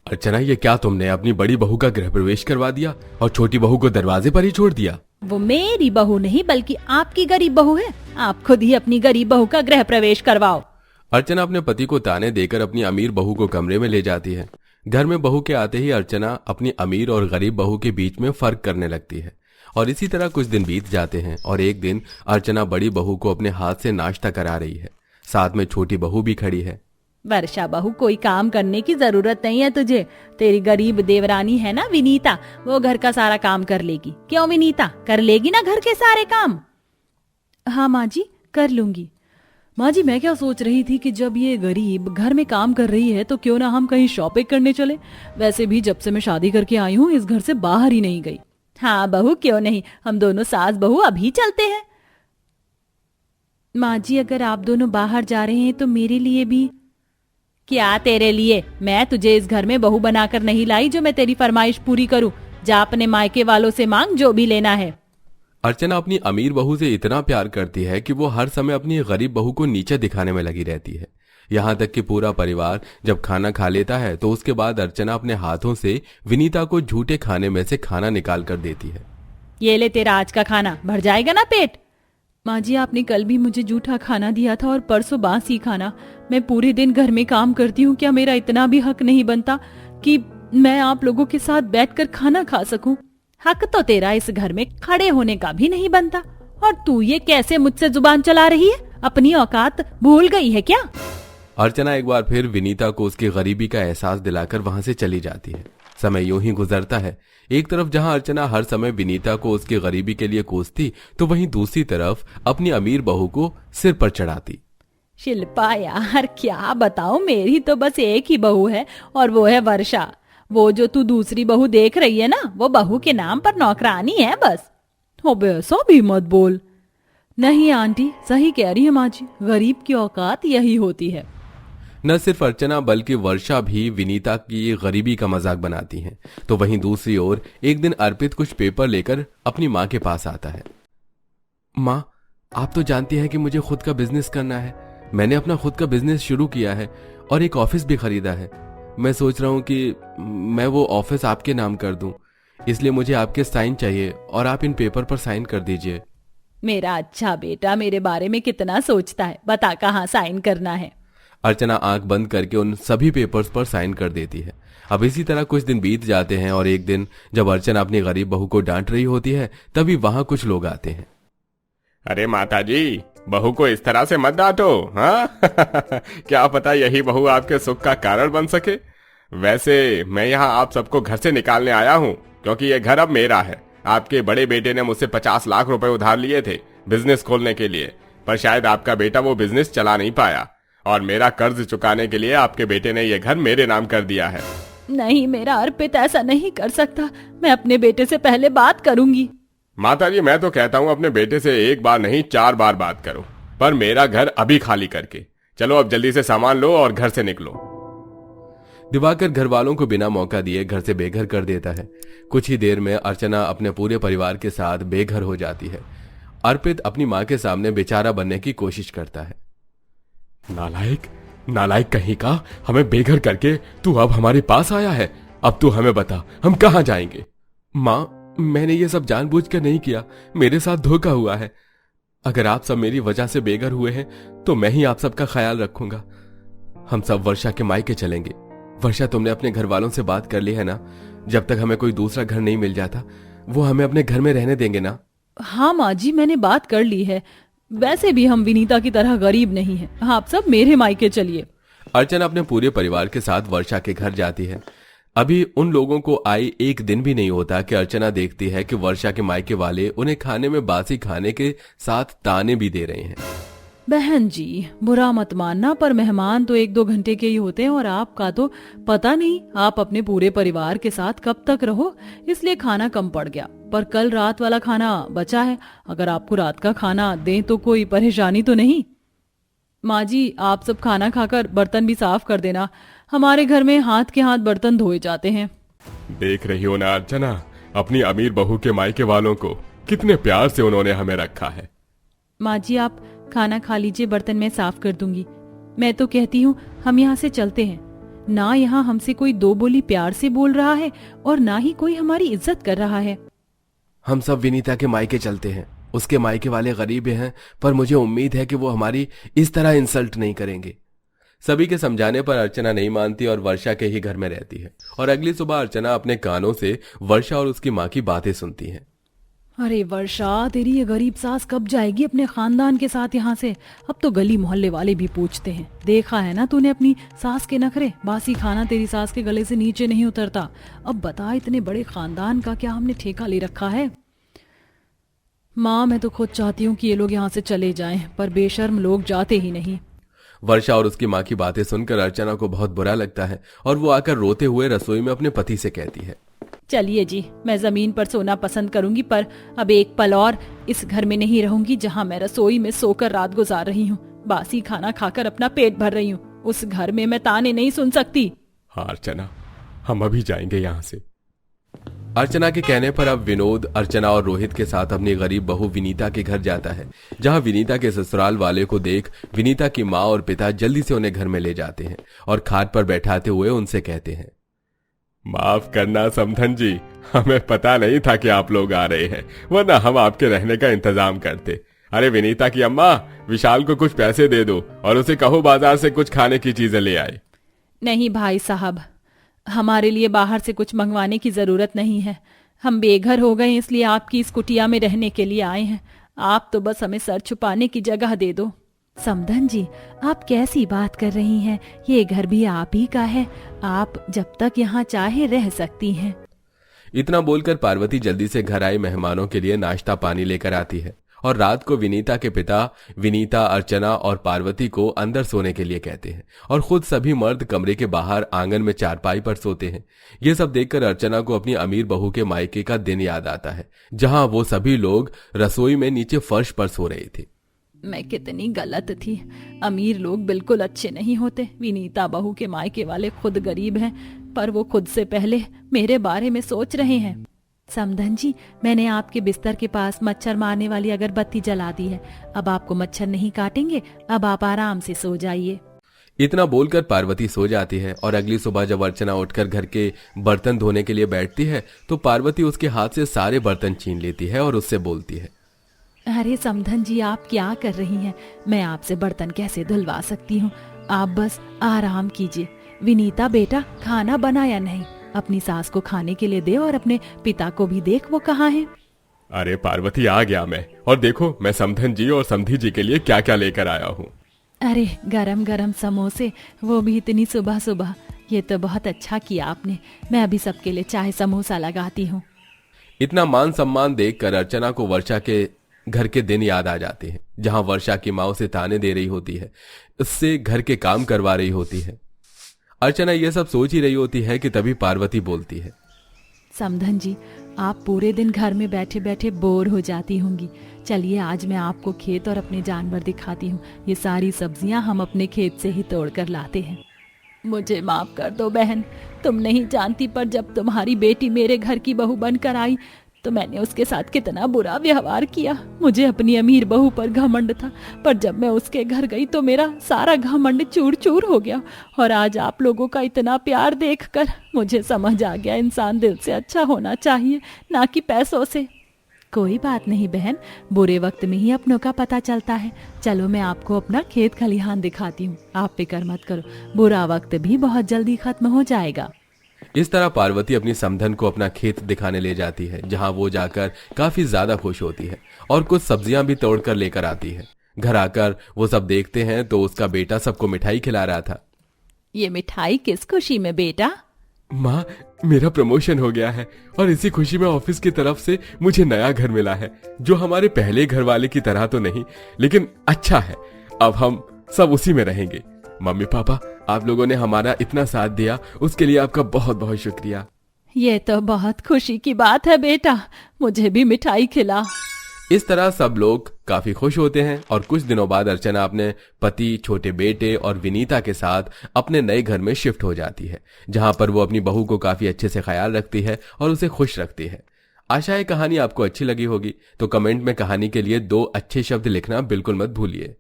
अर्चना, ये क्या तुमने अपनी बड़ी बहू का गृह प्रवेश करवा दिया और छोटी बहू को दरवाजे पर ही छोड़ दिया? वो मेरी बहू नहीं बल्कि आपकी गरीब बहू है। आप खुद ही अपनी गरीब बहू का गृह प्रवेश करवाओ। अर्चना अपने पति को ताने देकर अपनी अमीर बहू को कमरे में ले जाती है। घर में बहू के आते ही अर्चना अपनी अमीर और गरीब बहू के बीच में फर्क करने लगती है और इसी तरह कुछ दिन बीत जाते हैं और एक दिन अर्चना बड़ी बहू को अपने हाथ से नाश्ता करा रही है। साथ में छोटी बहू भी खड़ी है। वर्षा बहू, कोई काम करने की जरूरत नहीं है तुझे। तेरी गरीब देवरानी है ना विनीता, वो घर का सारा काम कर लेगी। क्यों विनीता, कर लेगी ना घर के सारे काम? हाँ माँ जी, कर लूंगी। माँ जी, मैं क्या सोच रही थी कि जब ये गरीब घर में काम कर रही है तो क्यों ना हम कहीं शॉपिंग करने चले। वैसे भी जब से मैं शादी करके आई हूँ इस घर से बाहर ही नहीं गई। हाँ बहू, क्यों नहीं, हम दोनों सास बहू अभी चलते हैं। माँ जी, अगर आप दोनों बाहर जा रहे हैं तो मेरे लिए भी। क्या तेरे लिए? मैं तुझे इस घर में बहू बनाकर नहीं लाई जो मैं तेरी फरमाइश पूरी करूं। जा अपने मायके वालों से मांग जो भी लेना है। अर्चना अपनी अमीर बहू से इतना प्यार करती है कि वो हर समय अपनी गरीब बहू को नीचे दिखाने में लगी रहती है। यहाँ तक कि पूरा परिवार जब खाना खा लेता है तो उसके बाद अर्चना अपने हाथों से विनीता को झूठे खाने में से खाना निकाल कर देती है। ये ले तेरा आज का खाना, भर जाएगा ना पेट। माँ जी, आपने कल भी मुझे जूठा खाना दिया था और परसों बासी खाना। मैं पूरे दिन घर में काम करती हूँ, क्या मेरा इतना भी हक नहीं बनता कि मैं आप लोगों के साथ बैठकर खाना खा सकूं? हक तो तेरा इस घर में खड़े होने का भी नहीं बनता। और तू ये कैसे मुझसे जुबान चला रही है? अपनी औकात भूल गई है क्या? अर्चना एक बार फिर विनीता को उसकी गरीबी का एहसास दिलाकर वहां से चली जाती है। समय यूं ही गुजरता है। एक तरफ जहां अर्चना हर समय विनीता को उसकी गरीबी के लिए कोसती तो वहीं दूसरी तरफ अपनी अमीर बहू को सिर पर चढ़ाती। शिल्पा यार, क्या बताऊं, मेरी तो बस एक ही बहू है और वो है वर्षा। वो जो तू दूसरी बहू देख रही है ना, वो बहू के नाम पर नौकरानी है बस। अबे ऐसा भी मत बोल। नहीं आंटी, सही कह रही है माँ जी, गरीब की औकात यही होती है। न सिर्फ अर्चना बल्कि वर्षा भी विनीता की गरीबी का मजाक बनाती हैं। तो वहीं दूसरी ओर एक दिन अर्पित कुछ पेपर लेकर अपनी माँ के पास आता है। माँ, आप तो जानती हैं कि मुझे खुद का बिजनेस करना है। मैंने अपना खुद का बिजनेस शुरू किया है और एक ऑफिस भी खरीदा है। मैं सोच रहा हूँ कि मैं वो ऑफिस आपके नाम कर दूं, इसलिए मुझे आपके साइन चाहिए और आप इन पेपर पर साइन कर दीजिए। मेरा अच्छा बेटा मेरे बारे में कितना सोचता है, बता कहाँ साइन करना है। अर्चना आंख बंद करके उन सभी पेपर्स पर साइन कर देती है। अब इसी तरह कुछ दिन बीत जाते हैं और एक दिन जब अर्चना अपनी गरीब बहू को डांट रही होती है तभी वहां कुछ लोग आते हैं। अरे माता जी, बहू को इस तरह से मत डांटो। हाँ क्या पता यही बहू आपके सुख का कारण बन सके। वैसे मैं यहाँ आप सबको घर से निकालने आया हूँ क्योंकि ये घर अब मेरा है। आपके बड़े बेटे ने मुझसे 50 लाख रुपए उधार लिए थे बिजनेस खोलने के लिए, पर शायद आपका बेटा वो बिजनेस चला नहीं पाया और मेरा कर्ज चुकाने के लिए आपके बेटे ने ये घर मेरे नाम कर दिया है। नहीं, मेरा अर्पित ऐसा नहीं कर सकता। मैं अपने बेटे से पहले बात करूंगी। माता जी, मैं तो कहता हूँ अपने बेटे से एक बार नहीं 4 बार बात करो, पर मेरा घर अभी खाली करके चलो। अब जल्दी से सामान लो और घर से निकलो। दिवाकर घर वालों को बिना मौका दिए घर से बेघर कर देता है। कुछ ही देर में अर्चना अपने पूरे परिवार के साथ बेघर हो जाती है। अर्पित अपनी माँ के सामने बेचारा बनने की कोशिश करता है। नालायक, नालायक कहीं का, हमें बेघर करके तू अब हमारे पास आया है। अब तू हमें बता, हम कहाँ जाएंगे? माँ, मैंने ये सब जानबूझकर नहीं किया, मेरे साथ धोखा हुआ है। अगर आप सब मेरी वजह से बेघर हुए हैं तो मैं ही आप सबका ख्याल रखूंगा। हम सब वर्षा के मायके चलेंगे। वर्षा, तुमने अपने घर वालों से बात कर ली है ना? जब तक हमें कोई दूसरा घर नहीं मिल जाता वो हमें अपने घर में रहने देंगे ना? हाँ माँ जी, मैंने बात कर ली है। वैसे भी हम विनीता की तरह गरीब नहीं हैं। आप सब मेरे मायके चलिए। अर्चना अपने पूरे परिवार के साथ वर्षा के घर जाती है। अभी उन लोगों को आए एक दिन भी नहीं होता कि अर्चना देखती है कि वर्षा के मायके वाले उन्हें खाने में बासी खाने के साथ ताने भी दे रहे हैं। बहन जी, बुरा मत मानना, पर मेहमान तो 1-2 घंटे के ही होते हैं और आपका तो पता नहीं आप अपने पूरे परिवार के साथ कब तक रहो, इसलिए खाना कम पड़ गया। पर कल रात वाला खाना बचा है, अगर आपको रात का खाना दें तो कोई परेशानी तो नहीं? माँ जी, आप सब खाना खाकर बर्तन भी साफ कर देना। हमारे घर में हाथ के हाथ बर्तन धोए जाते हैं। देख रही हो ना अर्चना, अपनी अमीर बहू के मायके वालों को कितने प्यार से उन्होंने हमें रखा है। माँ जी, आप खाना खा लीजिए, बर्तन मैं साफ कर दूंगी। मैं तो कहती हूँ हम यहाँ से चलते हैं। ना यहाँ हमसे कोई दो बोली प्यार से बोल रहा है और ना ही कोई हमारी इज्जत कर रहा है। हम सब विनीता के मायके चलते हैं। उसके मायके वाले गरीब हैं, पर मुझे उम्मीद है कि वो हमारी इस तरह इंसल्ट नहीं करेंगे। सभी के समझाने पर अर्चना नहीं मानती और वर्षा के ही घर में रहती है। और अगली सुबह अर्चना अपने कानों से वर्षा और उसकी माँ की बातें सुनती है। अरे वर्षा, तेरी ये गरीब सास कब जाएगी अपने खानदान के साथ यहाँ से? अब तो गली मोहल्ले वाले भी पूछते हैं। देखा है ना तूने अपनी सास के नखरे, बासी खाना तेरी सास के गले से नीचे नहीं उतरता। अब बता, इतने बड़े खानदान का क्या हमने ठेका ले रखा है? माँ, मैं तो खुद चाहती हूँ कि ये लोग यहाँ से चले जाएं, पर बेशर्म लोग जाते ही नहीं। वर्षा और उसकी माँ की बातें सुनकर अर्चना को बहुत बुरा लगता है और वो आकर रोते हुए रसोई में अपने पति से कहती है, चलिए जी, मैं जमीन पर सोना पसंद करूंगी, पर अब एक पल और इस घर में नहीं रहूंगी जहां मैं रसोई में सोकर रात गुजार रही हूँ, बासी खाना खाकर अपना पेट भर रही हूँ। उस घर में मैं ताने नहीं सुन सकती। हाँ अर्चना, हम अभी जाएंगे यहाँ से। अर्चना के कहने पर अब विनोद अर्चना और रोहित के साथ अपनी गरीब बहू विनीता के घर जाता है, जहां विनीता के ससुराल वाले को देख विनीता की माँ और पिता जल्दी से उन्हें घर में ले जाते हैं और खाट पर बैठाते हुए उनसे कहते हैं, माफ करना समधन जी, हमें पता नहीं था कि आप लोग आ रहे हैं, वरना हम आपके रहने का इंतजाम करते। अरे विनीता की अम्मा, विशाल को कुछ पैसे दे दो और उसे कहो बाजार से कुछ खाने की चीजें ले आए। नहीं भाई साहब, हमारे लिए बाहर से कुछ मंगवाने की जरूरत नहीं है। हम बेघर हो गए, इसलिए आपकी इस कुटिया में रहने के लिए आए हैं। आप तो बस हमें सर छुपाने की जगह दे दो। समधन जी, आप कैसी बात कर रही हैं? ये घर भी आप ही का है, आप जब तक यहाँ चाहे रह सकती हैं। इतना बोलकर पार्वती जल्दी से घर आए मेहमानों के लिए नाश्ता पानी लेकर आती है और रात को विनीता के पिता विनीता, अर्चना और पार्वती को अंदर सोने के लिए कहते हैं और खुद सभी मर्द कमरे के बाहर आंगन में चारपाई पर सोते हैं। ये सब देखकर अर्चना को अपनी अमीर बहू के मायके का दिन याद आता है, जहां वो सभी लोग रसोई में नीचे फर्श पर सो रहे थे। मैं कितनी गलत थी। अमीर लोग बिल्कुल अच्छे नहीं होते। विनीता बहू के मायके वाले खुद गरीब हैं, पर वो खुद से पहले मेरे बारे में सोच रहे हैं। समधन जी, मैंने आपके बिस्तर के पास मच्छर मारने वाली अगरबत्ती जला दी है। अब आपको मच्छर नहीं काटेंगे, अब आप आराम से सो जाइए। इतना बोलकर पार्वती सो जाती है और अगली सुबह जब अर्चना उठकर घर के बर्तन धोने के लिए बैठती है तो पार्वती उसके हाथ से सारे बर्तन छीन लेती है और उससे बोलती है, अरे समधन जी, आप क्या कर रही हैं? मैं आपसे बर्तन कैसे धुलवा सकती हूँ? आप बस आराम कीजिए। विनीता बेटा, खाना बनाया नहीं? अपनी सास को खाने के लिए दे और अपने पिता को भी देख, वो कहाँ है? अरे पार्वती, आ गया मैं, और देखो मैं समधन जी और समधी जी के लिए क्या क्या लेकर आया हूँ। अरे गरम गरम समोसे, वो भी इतनी सुबह सुबह। ये तो बहुत अच्छा किया आपने। मैं अभी सबके लिए चाय समोसा लगाती हूँ। इतना मान सम्मान देखकर अर्चना को वर्षा के घर के दिन याद आ जाते हैं, जहां वर्षा की माँ उसे ताने दे रही होती है, उससे घर के काम करवा रही होती है। अर्चना ये सब सोच ही रही होती है कि तभी पार्वती बोलती है, समधन जी, आप पूरे दिन घर में बैठे बैठे बोर हो जाती होंगी। चलिए आज मैं आपको खेत और अपने जानवर दिखाती हूँ। ये सारी सब्जियां हम अपने खेत से ही तोड़ कर लाते हैं। मुझे माफ कर दो बहन, तुम नहीं जानती, पर जब तुम्हारी बेटी मेरे घर की बहू बनकर आई तो मैंने उसके साथ कितना बुरा व्यवहार किया। मुझे अपनी अमीर बहू पर घमंड था, पर जब मैं उसके घर गई तो मेरा सारा घमंड चूर चूर हो गया। और आज आप लोगों का इतना प्यार देखकर मुझे समझ आ गया, इंसान दिल से अच्छा होना चाहिए, ना कि पैसों से। कोई बात नहीं बहन, बुरे वक्त में ही अपनों का पता चलता है। चलो मैं आपको अपना खेत खलिहान दिखाती हूँ। आप फिक्र मत करो, बुरा वक्त भी बहुत जल्दी खत्म हो जाएगा। इस तरह पार्वती अपनी समधन को अपना खेत दिखाने ले जाती है, जहां वो जाकर काफी ज्यादा खुश होती है और कुछ सब्जियां भी तोड़कर लेकर आती है। घर आकर वो सब देखते हैं तो उसका बेटा सबको मिठाई खिला रहा था। ये मिठाई किस खुशी में बेटा? माँ, मेरा प्रमोशन हो गया है और इसी खुशी में ऑफिस की तरफ से मुझे नया घर मिला है, जो हमारे पहले घर वाले की तरह तो नहीं, लेकिन अच्छा है। अब हम सब उसी में रहेंगे। मम्मी पापा, आप लोगों ने हमारा इतना साथ दिया, उसके लिए आपका बहुत बहुत शुक्रिया। ये तो बहुत खुशी की बात है बेटा, मुझे भी मिठाई खिला। इस तरह सब लोग काफी खुश होते हैं और कुछ दिनों बाद अर्चना अपने पति, छोटे बेटे और विनीता के साथ अपने नए घर में शिफ्ट हो जाती है, जहां पर वो अपनी बहू को काफी अच्छे से ख्याल रखती है और उसे खुश रखती है। आशा है कहानी आपको अच्छी लगी होगी, तो कमेंट में कहानी के लिए 2 अच्छे शब्द लिखना बिल्कुल मत भूलिए।